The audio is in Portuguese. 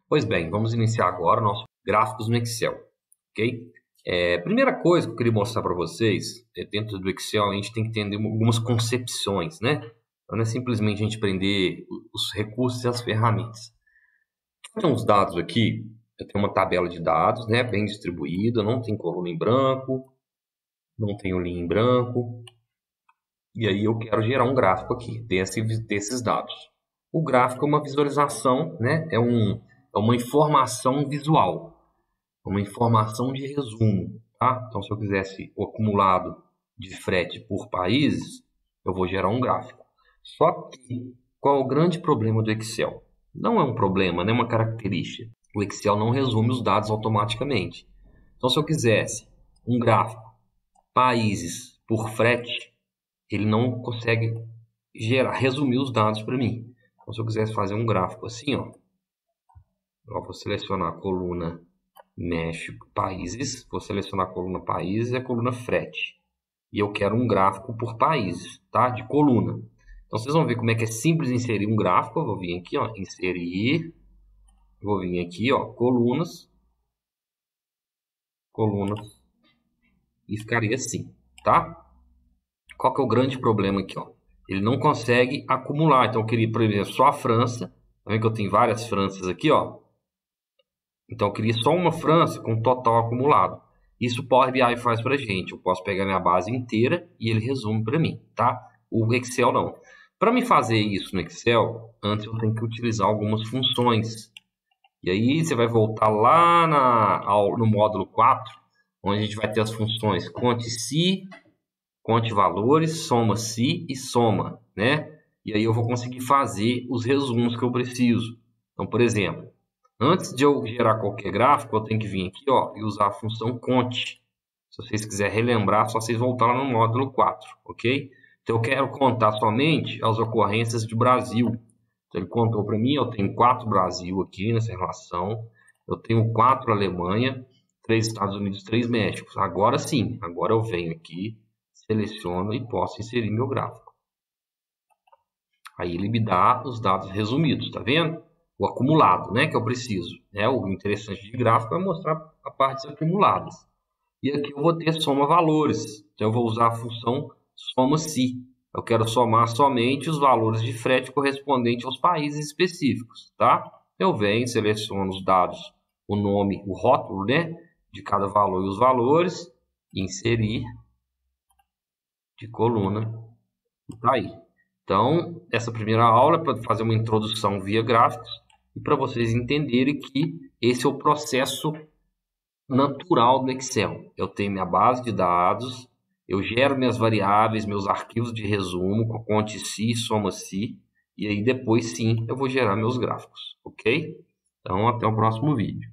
Pois bem, vamos iniciar agora nossos gráficos no Excel, ok? Primeira coisa que eu queria mostrar para vocês, dentro do Excel a gente tem que entender algumas concepções, né? Não é simplesmente a gente aprender os recursos e as ferramentas. Tem uns dados aqui, eu tenho uma tabela de dados, né, bem distribuída, não tem coluna em branco, não tenho linha em branco, e aí eu quero gerar um gráfico aqui desses dados. O gráfico é uma visualização, né, é uma informação visual, uma informação de resumo, tá? Então, se eu quisesse o acumulado de frete por países, eu vou gerar um gráfico. Só que, qual é o grande problema do Excel? Não é um problema, não é uma característica. O Excel não resume os dados automaticamente. Então, se eu quisesse um gráfico países por frete, ele não consegue resumir os dados para mim. Então, se eu quisesse fazer um gráfico assim, ó, eu vou selecionar a coluna México, países, vou selecionar a coluna países e a coluna frete. E eu quero um gráfico por países, tá? De coluna. Então, vocês vão ver como é que é simples inserir um gráfico. Eu vou vir aqui, ó, inserir. Vou vir aqui, ó, colunas. E ficaria assim, tá? Qual que é o grande problema aqui, ó? Ele não consegue acumular. Então, eu queria, por exemplo, só a França. Tá vendo que eu tenho várias Franças aqui, ó? Então, eu queria só uma França com total acumulado. Isso o Power BI faz para a gente. Eu posso pegar minha base inteira e ele resume para mim, tá? O Excel não. Para me fazer isso no Excel, antes eu tenho que utilizar algumas funções. E aí você vai voltar lá no módulo 4, onde a gente vai ter as funções conte-se, conte-valores, soma-se e soma, né? E aí eu vou conseguir fazer os resumos que eu preciso. Então, por exemplo, antes de eu gerar qualquer gráfico, eu tenho que vir aqui, ó, e usar a função conte. Se vocês quiserem relembrar, só vocês voltar lá no módulo 4, ok? Então, eu quero contar somente as ocorrências de Brasil. Então, ele contou para mim, eu tenho 4 Brasil aqui nessa relação, eu tenho 4 Alemanha, 3 Estados Unidos, 3 México. Agora sim, agora eu venho aqui, seleciono e posso inserir meu gráfico. Aí ele me dá os dados resumidos, tá vendo? O acumulado, né, que eu preciso. O interessante de gráfico é mostrar a partes acumuladas. E aqui eu vou ter soma valores. Então eu vou usar a função soma-se. Eu quero somar somente os valores de frete correspondentes aos países específicos, tá? Eu venho, seleciono os dados, o nome, o rótulo, né, de cada valor e os valores, inserir de coluna e tá aí. Então, essa primeira aula é para fazer uma introdução via gráficos e para vocês entenderem que esse é o processo natural do Excel. Eu tenho minha base de dados, eu gero minhas variáveis, meus arquivos de resumo, com conte-se, soma-se, e aí depois sim eu vou gerar meus gráficos, ok? Então, até o próximo vídeo.